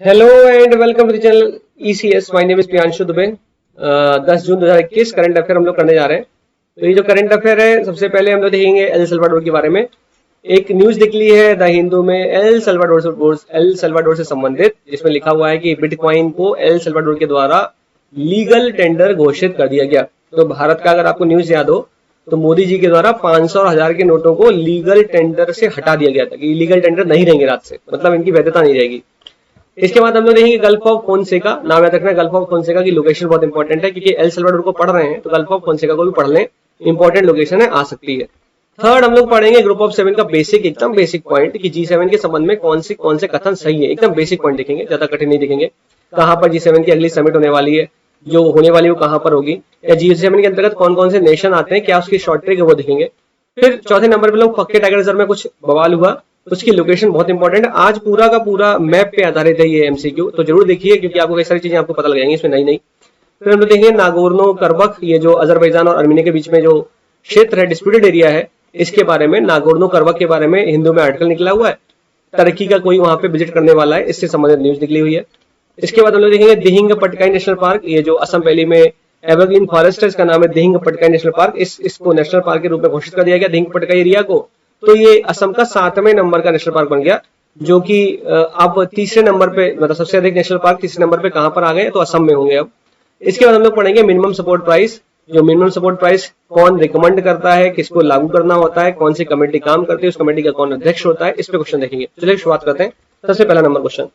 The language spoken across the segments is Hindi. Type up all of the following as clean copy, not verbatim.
Hello and welcome to the channel ECS. My name is Priyanshu Dubey. 10 June 2021 current affair हम लोग करने जा रहे हैं। तो ये जो करंट अफेयर है, सबसे पहले हम लोग देखेंगे एल सल्वाडोर के बारे में। एक न्यूज निकली है द हिंदू में एल सल्वाडोर से संबंधित, जिसमें लिखा हुआ है कि बिटकॉइन को एल सल्वाडोर के द्वारा लीगल टेंडर घोषित कर दिया गया। तो भारत का अगर आपको न्यूज याद हो तो मोदी जी के द्वारा 500 और 1000 के नोटों को लीगल टेंडर से हटा दिया गया था कि लीगल टेंडर नहीं रहेंगे रात से, मतलब इनकी वैधता नहीं रहेगी। इसके बाद हम लोग देखेंगे गल्फ ऑफ फोंसेका। नाम याद रखना, गल्फ ऑफ फोंसेका की लोकेशन बहुत इंपॉर्टेंट है, क्योंकि एल सल्वाडोर को पढ़ रहे हैं तो गल्फ ऑफ फोंसेका को भी पढ़ लें, इंपॉर्टेंट लोकेशन है, आ सकती है। थर्ड हम लोग पढ़ेंगे ग्रुप ऑफ 7 का बेसिक, एकदम बेसिक पॉइंट कि G7 के संबंध में कौन से कथन सही है। एकदम बेसिक पॉइंट देखेंगे, ज्यादा कठिन नहीं देखेंगे। कहां पर G7 की अगली समिट होने वाली है, जो होने वाली है वो कहां पर होगी, या G7 के अंतर्गत कौन कौन से नेशन आते हैं, क्या उसकी शॉर्ट ट्रिक है वो देखेंगे। फिर चौथे नंबर पे लोग पक्के टाइगर रिजर्व में कुछ बवाल हुआ, उसकी लोकेशन बहुत इंपॉर्टेंट है। आज पूरा का पूरा मैप पे आधारित है ये एमसीक्यू, तो जरूर देखिए, क्योंकि आपको कई सारी चीजें आपको पता लग जाएंगी इसमें नई नई। फिर हम लोग देखेंगे नागोर्नो करबख, ये जो अजरबैजान और अर्मीनिया के बीच में जो क्षेत्र है, डिस्प्यूटेड एरिया है, इसके बारे में, नागोर्नो करबख के बारे में हिंदू में आर्टिकल निकला हुआ है। टर्की का कोई वहां पे विजिट करने वाला है, इससे संबंधित न्यूज निकली हुई है। इसके बाद हम लोग देखेंगे दिहिंग पटकाई नेशनल पार्क, ये जो असम वैली में एवरग्रीन फॉरेस्ट है, इसका नाम है दिहिंग पटकाई नेशनल पार्क। इसको नेशनल पार्क के रूप में घोषित कर दिया गया, दिहिंग पटकाई एरिया को। तो ये असम का 7वें नंबर का नेशनल पार्क बन गया, जो कि अब तीसरे नंबर पे, मतलब सबसे अधिक नेशनल पार्क तीसरे नंबर पे कहां पर आ गए, तो असम में होंगे अब। इसके बाद हम लोग पढ़ेंगे मिनिमम सपोर्ट प्राइस। जो मिनिमम सपोर्ट प्राइस कौन रिकमेंड करता है, किसको लागू करना होता है, कौन सी कमेटी काम करती है, उस कमेटी का कौन अध्यक्ष होता है, इस पे क्वेश्चन देखेंगे। चलिए शुरुआत करते हैं। सबसे पहला नंबर क्वेश्चन,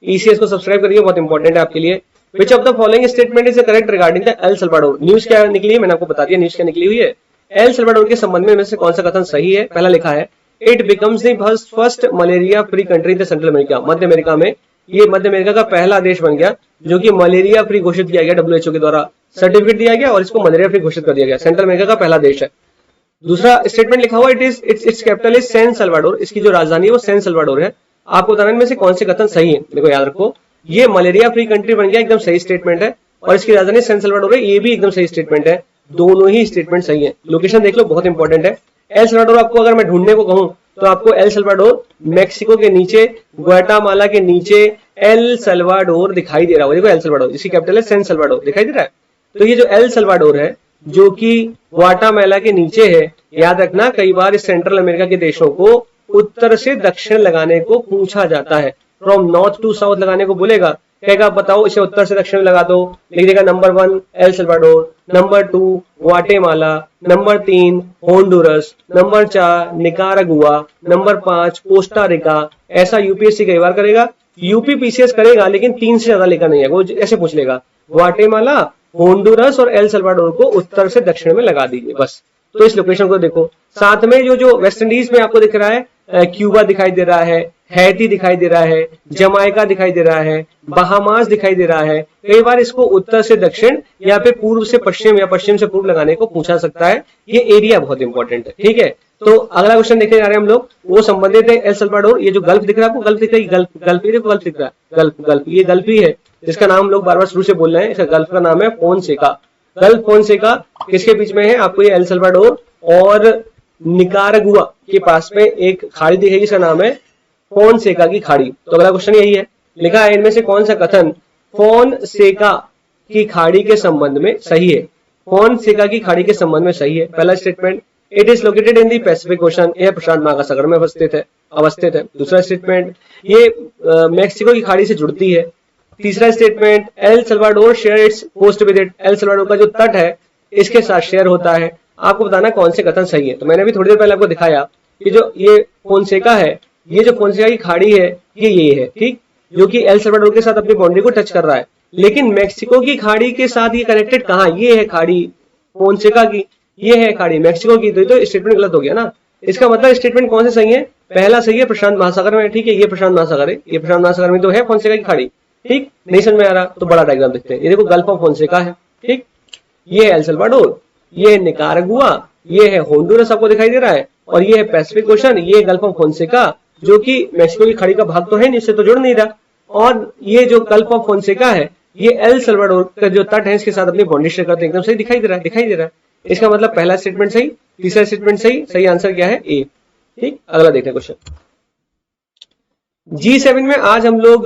ईसीएस को सब्सक्राइब करिए, बहुत इंपॉर्टेंट है आपके लिए। विच of the following statement is correct regarding the El Salvador. News क्या निकली है, मैंने आपको बता दिया न्यूज क्या निकली हुई है। एल सल्वाडोर के संबंध में से कौन सा कथन सही है। पहला लिखा है it becomes the first malaria free country in the central America. Madhya America में ये मध्य अमेरिका का पहला देश बन गया जो कि मलेरिया फ्री घोषित किया गया, डब्ल्यूएचओ के द्वारा सर्टिफिकेट दिया गया और इसको मलेरिया फ्री घोषित कर दिया गया। सेंट्रल अमेरिका का पहला देश है। दूसरा स्टेटमेंट लिखा हुआ its capital is San Salvador. इसकी जो राजधानी है वो सैन सल्वाडोर है। आपको बताने में से कौन से कथन सही है, देखो याद रखो, ये मलेरिया फ्री कंट्री बन गया, एकदम सही स्टेटमेंट है, और इसकी राजधानी सैन सल्वाडोर है, ये भी एकदम सही स्टेटमेंट है। दोनों ही स्टेटमेंट सही है। लोकेशन देख लो, बहुत इंपॉर्टेंट है। एल सल्वाडोर आपको अगर मैं ढूंढने को कहूं तो आपको एल सल्वाडोर मेक्सिको के नीचे, ग्वाटेमाला के नीचे एल सल्वाडोर दिखाई दे रहा होगा। देखो एल सल्वाडोर, इसकी कैपिटल है सैन सल्वाडोर, दिखाई दे रहा है। तो ये जो एल सल्वाडोर है जो कि ग्वाटेमाला के नीचे है, याद रखना कई बार इस सेंट्रल अमेरिका के देशों को उत्तर से दक्षिण लगाने को पूछा जाता है। फ्रॉम नॉर्थ टू साउथ लगाने को बोलेगा, कहेगा बताओ इसे उत्तर से दक्षिण लगा दो, लिख देगा number 1 El Salvador, number 2 Guatemala, number 3 Honduras, number 4 Nicaragua, number 5 Costa Rica. ऐसा यूपीएससी कई बार करेगा, यूपी पीसीएस करेगा, लेकिन 3 से ज्यादा लेकर नहीं है वो, ऐसे पूछ लेगा ग्वाटेमाला, होंडुरस और एल सल्वाडोर को उत्तर से दक्षिण में लगा दीजिए बस। तो इस लोकेशन को देखो। साथ में जो वेस्ट इंडीज में आपको दिख रहा है, क्यूबा दिखाई दे रहा है, हैती दिखाई दे रहा है, जमाइका दिखाई दे रहा है, बहामास दिखाई दे रहा है। कई बार इसको उत्तर से दक्षिण या फिर पूर्व से पश्चिम या पश्चिम से पूर्व लगाने को पूछा सकता है। ये एरिया बहुत इंपॉर्टेंट है, ठीक है। तो अगला क्वेश्चन देखने जा रहे हैं हम लोग, वो संबंधित है एल सल्वाडोर। ये जो गल्फ दिख रहा है आपको, गल्फ दिख रहा है, गल्फ ही देखो, गल्फ दिख रहा है, गल्फ ये गल्फ ही है, जिसका नाम हम लोग बार बार शुरू से बोल रहे हैं। इसका गल्फ का नाम है फोंसेका। गल्फ फोंसेका किसके बीच में है, आपको ये एल सल्वाडोर और निकारागुआ के पास में एक खाड़ी दिखेगी, इसका नाम है फोंसेका की खाड़ी। तो अगला क्वेश्चन यही है, लिखा है इनमें से कौन सा कथन फोंसेका की खाड़ी के संबंध में सही है। फोंसेका की खाड़ी के संबंध में सही है। पहला statement it is located in the Pacific ocean, यह प्रशांत महासागर में अवस्थित है। दूसरा स्टेटमेंट ये मैक्सिको की खाड़ी से जुड़ती है। तीसरा statement El Salvador share its coast with it, El Salvador का जो तट है इसके साथ शेयर होता है। आपको बताना कौन से कथन सही है। तो मैंने भी थोड़ी देर पहले आपको दिखाया कि जो ये फोंसेका है, ये जो फोंसेका की खाड़ी है ये है, ठीक, जो कि एल सल्वाडोर के साथ अपनी बाउंड्री को टच कर रहा है। लेकिन मैक्सिको की खाड़ी के साथ ये कनेक्टेड कहां, ये है खाड़ी फोंसेका की, ये है खाड़ी मैक्सिको की। तो स्टेटमेंट गलत हो गया ना। इसका मतलब स्टेटमेंट कौन से सही है, पहला सही है, प्रशांत महासागर में, ठीक है, ये प्रशांत महासागर है, ये प्रशांत महासागर में तो है फोंसेका की खाड़ी, ठीक। नहीं समझ में आ रहा तो बड़ा डायग्राम देखते हैं। ये देखो गल्फ ऑफ फोंसेका है, ठीक, ये है एल सल्वाडोर, ये है निकारागुआ, ये है होंडुरस आपको दिखाई दे रहा है, और ये है पैसिफिक ओशन, ये गल्फ ऑफ फोंसेका जो कि मैक्सिको की खाड़ी का भाग तो है नहीं, इससे तो जुड़ नहीं रहा। और ये जो गल्फ ऑफ फोंसेका है ये एल सल्वाडोर का जो तट है इसके साथ अपनी बाउंड्री शेयर करते हैं, एकदम सही दिखाई दे रहा है। इसका मतलब पहला स्टेटमेंट सही, तीसरा स्टेटमेंट सही, सही आंसर क्या है ए, ठीक। अगला देखते हैं क्वेश्चन। G7 में आज हम लोग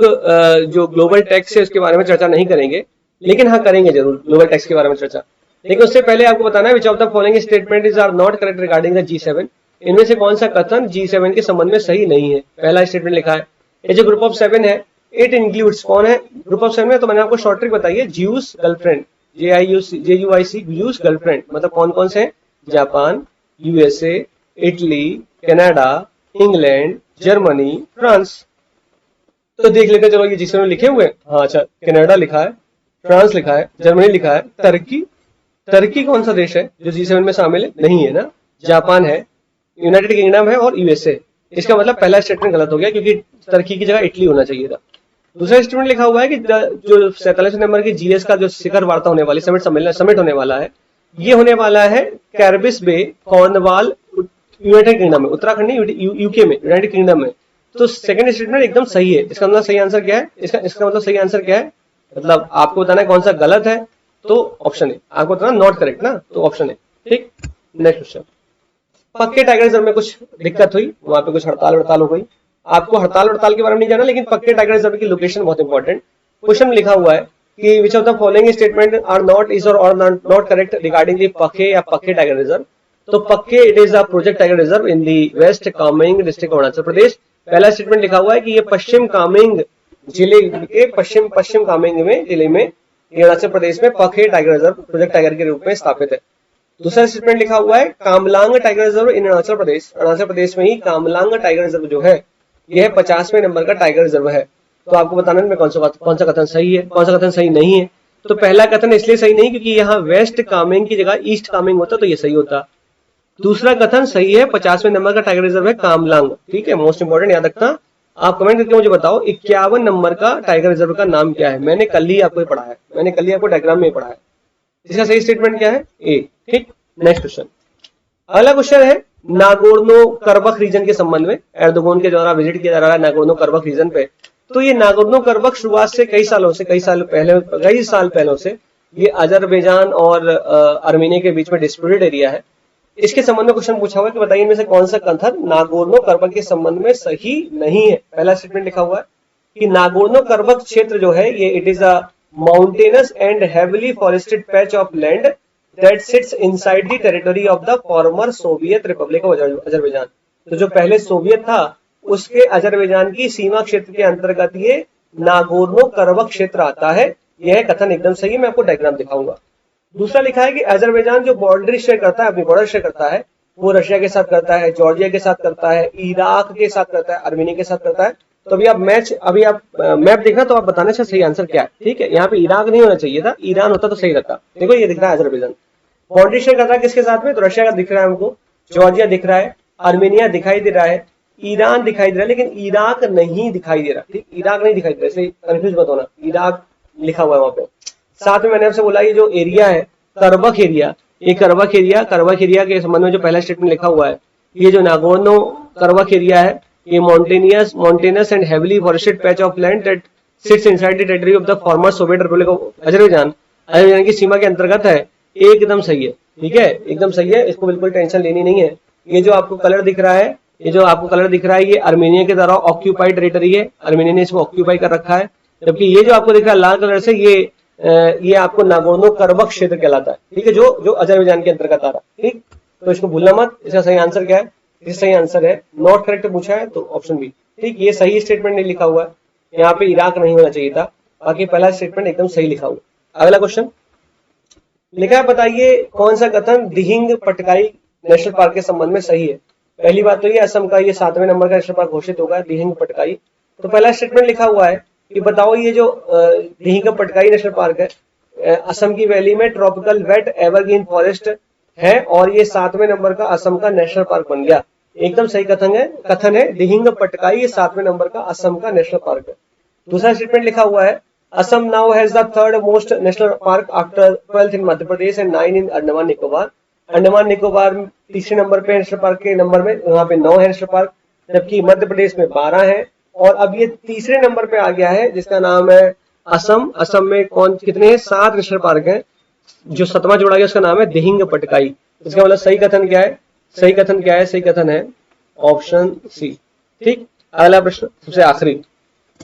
जो ग्लोबल टैक्स है उसके बारे में चर्चा नहीं करेंगे, लेकिन हाँ करेंगे जरूर ग्लोबल टैक्स के बारे में चर्चा। लेकिन उससे पहले आपको बताना है which of the following statement is are not correct regarding the G7। इनमें से कौन सा कथन G7 के संबंध में सही नहीं है। पहला स्टेटमेंट लिखा है, ये जो ग्रुप ऑफ 7 है इट इंक्लूड्स, कौन है ग्रुप ऑफ 7 में, तो मैंने आपको शॉर्ट ट्रिक बताई है, juice girlfriend, JUIC juice girlfriend, मतलब कौन कौन से, Japan, USA, Italy, Canada, England, Germany, France. तो देख लेते हैं, चलो ये G7 में लिखे हुए हैं। हाँ अच्छा, कनाडा लिखा है, फ्रांस लिखा है, जर्मनी लिखा है, टर्की कौन सा देश है जो G7 में शामिल है, नहीं है ना, जापान है, यूनाइटेड किंगडम है और USA। इसका मतलब पहला स्टेटमेंट गलत हो गया क्योंकि टर्की की जगह इटली होना चाहिए था। दूसरा स्टेटमेंट लिखा हुआ है कि जो 47 नंबर की GS का जो शिखर वार्ता होने वाली, समिट होने वाला है, ये होने वाला है कैरिबिस बे, कॉर्नवाल, यूनाइटेड किंगडम में, उत्तराखंड नहीं, यूके में, यूनाइटेड किंगडम में। तो सेकंड स्टेटमेंट एकदम सही है। इसका मतलब सही आंसर क्या है, इसका मतलब सही आंसर क्या है, मतलब आपको बताना है कौन सा गलत है, तो ऑप्शन है। आपको बताना नॉट करेक्ट ना, तो ऑप्शन है। ठीक, नेक्स्ट क्वेश्चन। पक्के टाइगर रिजर्व में कुछ दिक्कत हुई, वहां पे कुछ हड़ताल हो गई। आपको हड़ताल के बारे में नहीं जाना, लेकिन पक्के टाइगर रिजर्व की लोकेशन बहुत इंपॉर्टेंट। क्वेश्चन लिखा हुआ है कि which of the following statement are not is और not correct regarding the Pakke या पक्के टाइगर रिजर्व। तो Pakke it is a project tiger reserve in the west Kameng district Arunachal Pradesh. पहला स्टेटमेंट लिखा हुआ है कि ये पश्चिम कामेंग जिले के पश्चिम कामेंग में जिले में अरुणाचल प्रदेश में पक्के टाइगर रिजर्व प्रोजेक्ट टाइगर के रूप में स्थापित है। दूसरा स्टेटमेंट लिखा हुआ है Kamlang tiger reserve in Arunachal Pradesh में ही कामलांग टाइगर रिजर्व जो है यह 50वें नंबर का टाइगर रिजर्व है। तो आपको बताना है कौन सा कथन सही है, कौन सा कथन सही नहीं है। तो पहला कथन इसलिए सही नहीं क्योंकि यहाँ वेस्ट कामेंग की जगह ईस्ट कामेंग होता तो ये सही होता। दूसरा कथन सही है, 50वें नंबर का टाइगर रिजर्व है कामलांग। ठीक है, मोस्ट इंपोर्टेंट याद रखना। आप कमेंट करके मुझे बताओ 51 नंबर का टाइगर रिजर्व का नाम क्या है। मैंने कल ही आपको पढ़ा है, मैंने कल ही आपको डायग्राम में पढ़ा है। इसका सही स्टेटमेंट क्या है, ए। ठीक, नेक्स्ट क्वेश्चन। अगला क्वेश्चन है नागोर्नो करबख रीजन के संबंध में। एर्दोगन के द्वारा विजिट किया जा रहा है नागोर्नो करबख रीजन पे। तो ये नागोर्नो करबख शुरुआत से कई साल पहले से ये अजरबैजान और आर्मेनिया के बीच में डिस्प्यूटेड एरिया है। इसके संबंध में क्वेश्चन पूछा हुआ है कि बताइए इनमें से कौन सा कथन नागोर्नो करबख के संबंध में सही नहीं है। पहला स्टेटमेंट लिखा हुआ है कि नागोर्नो करबख क्षेत्र जो है ये it is a mountainous and heavily forested patch of land that sits inside the territory of the former Soviet republic of Azerbaijan. तो जो पहले सोवियत था उसके अजरबैजान की सीमा क्षेत्र के अंतर्गत ये नागोर्नो करबख क्षेत्र आता है। यह कथन एकदम सही है, मैं आपको डायग्राम दिखाऊंगा। दूसरा लिखा है कि अजरबैजान जो बॉर्डर शेयर करता है, अपनी बॉर्डर शेयर करता है, वो रशिया के साथ करता है, जॉर्जिया के साथ करता है, इराक के साथ करता है, आर्मेनिया के साथ करता है। तो अभी आप मैप देखना तो आप बताना चाहिए सही आंसर क्या है। ठीक है, यहाँ पे इराक नहीं होना चाहिए था, ईरान होता तो सही रहता। देखो ये दिख रहा है अजरबैजान बाउंड्री शेयर कर रहा है किसके साथ में, तो रशिया का दिख रहा है हमको, जॉर्जिया दिख रहा है, आर्मेनिया दिखाई दे रहा है, ईरान दिखाई दे रहा है, लेकिन इराक नहीं दिखाई दे रहा। ठीक, इराक नहीं दिखाई दे रहा, इसलिए कंफ्यूज मत होना, इराक लिखा हुआ है वहां पे। साथ में मैंने आपसे बोला ये जो एरिया है करबख एरिया, ये करबख एरिया के संबंध में जो पहला स्टेटमेंट लिखा हुआ है, ये जो नागोर्नो करबख एरिया है ये mountainous and heavily forested patch of land that sits inside the territory of the former Soviet republic of Azerbaijan की सीमा के अंतर्गत है। एकदम सही है, ठीक है, एकदम सही है, इसको बिल्कुल टेंशन लेनी नहीं है। ये जो आपको कलर दिख रहा है, ये आर्मेनिया के द्वारा ऑक्यूपाइड टेरिटरी है, आर्मेनिया ने इसको ऑक्यूपाई कर रखा है। जबकि ये जो आपको दिख रहा है लाल कलर से, ये आपको नागोर्नो करबख क्षेत्र कहलाता है। ठीक है, जो अजरबैजान के अंतर्गत आ रहा है। ठीक, तो इसको भूलना मत। इसका सही आंसर क्या है, इसका सही आंसर है नॉट करेक्ट पूछा है तो ऑप्शन बी। ठीक, ये सही स्टेटमेंट नहीं लिखा हुआ है, यहाँ पे इराक नहीं होना चाहिए था, बाकी पहला स्टेटमेंट एकदम सही लिखा हुआ। अगला क्वेश्चन लिखा है बताइए कौन सा कथन दिहिंग पटकाई नेशनल पार्क के संबंध में सही है। पहली बात तो ये असम का ये 7वें नंबर का नेशनल पार्क घोषित होगा दिहिंग पटकाई। तो पहला स्टेटमेंट लिखा हुआ है कि बताओ ये जो दिहिंग पटकाई नेशनल पार्क है असम की वैली में ट्रॉपिकल वेट एवरग्रीन फॉरेस्ट है और ये 7वें नंबर का असम का नेशनल पार्क बन गया। एकदम सही कथन है दिहिंग पटकाई ये 7वें नंबर का असम का नेशनल पार्क है। दूसरा स्टेटमेंट लिखा हुआ है Assam now has the third most national park after 12th in Madhya Pradesh and 9 in Andaman Nicobar। Andaman Nicobar तीसरे नंबर पे नेशनल पार्क के नंबर में, वहां पे 9 है नेशनल पार्क, जबकि मध्य प्रदेश में 12 है और अब ये तीसरे नंबर पे आ गया है जिसका नाम है असम। असम में कितने हैं, 7 नेशनल पार्क हैं। जो 7वां जोड़ा गया उसका नाम है दिहिंग पटकाई। इसका मतलब सही कथन क्या है, सही कथन है ऑप्शन सी। ठीक, अगला प्रश्न सबसे आखिरी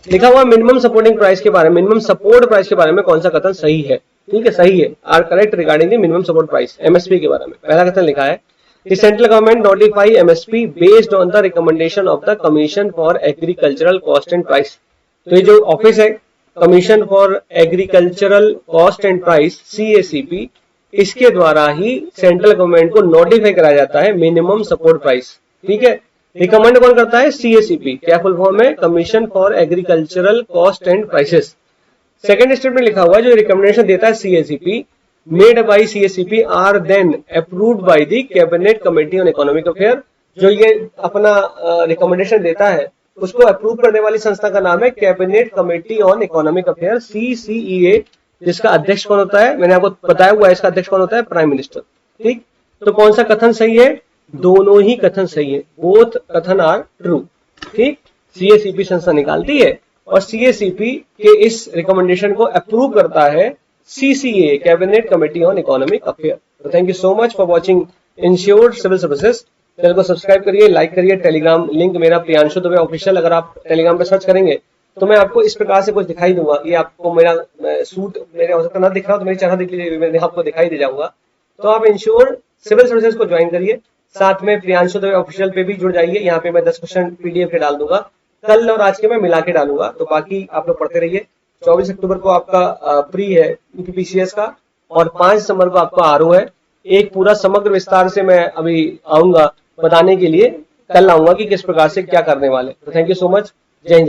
लिखा हुआ मिनिमम सपोर्टिंग प्राइस के बारे में, मिनिमम सपोर्ट प्राइस के बारे में कौन सा कथन सही है? ठीक है, सही है, are correct regarding the minimum support price, MSP के बारे में। पहला कथन लिखा है The central government notify MSP based on the recommendation of the Commission for Agricultural Cost and Price। तो ये जो ऑफिस है commission for agricultural cost and price CACP, इसके द्वारा ही सेंट्रल गवर्नमेंट को नोटिफाई कराया जाता है मिनिमम सपोर्ट प्राइस। ठीक है, रिकमेंड कौन करता है? CACP। क्या फुल फॉर्म है? Commission for agricultural cost and prices. Second statement लिखा हुआ है जो रिकमेंडेशन देता है CACP made by CACP are then approved by the cabinet committee on economic affair। जो ये अपना रिकमेंडेशन देता है उसको अप्रूव करने वाली संस्था का नाम है cabinet committee on economic affair, CCEA, जिसका अध्यक्ष कौन होता है? मैंने आपको बताया हुआ है इसका अध्यक्ष कौन होता है? Prime minister. ठीक, तो कौन सा कथन सही है? दोनों ही कथन सही है, बोथ कथन आर ट्रू। ठीक, CACP संस्था निकालती है और CACP के इस रिकमेंडेशन को अप्रूव करता है CCA, cabinet committee on economic affair. तो thank you so much for watching insured civil services. Channel को सब्सक्राइब करिए, लाइक करिए। टेलीग्राम लिंक मेरा प्रियांशु दुबे ऑफिशियल, अगर आप टेलीग्राम पे सर्च करेंगे तो मैं आपको इस प्रकार से कुछ दिखाई दूंगा। ये आपको मेरा सूट मेरे हो सकता ना दिख रहा हो तो मेरी चेहरा दिख लीजिए, मैं आपको दिखाई दे जाऊंगा। तो आप इंश्योर्ड सिविल सर्विसेज को ज्वाइन करिए, साथ में प्रियांशु दुबे ऑफिशियल पे भी जुड़ जाइए। यहाँ पे मैं 10 क्वेश्चन PDF के डाल दूंगा, कल और आज के मैं मिला के डालूंगा, तो बाकी आप लोग पढ़ते रहिए। 24 अक्टूबर को आपका प्री है UPPCS का और 5 दिसंबर को आपका RO है। एक पूरा समग्र विस्तार से मैं अभी आऊंगा बताने के लिए, कल आऊंगा कि किस प्रकार से क्या करने वाले। तो थैंक यू सो मच, जय हिंद।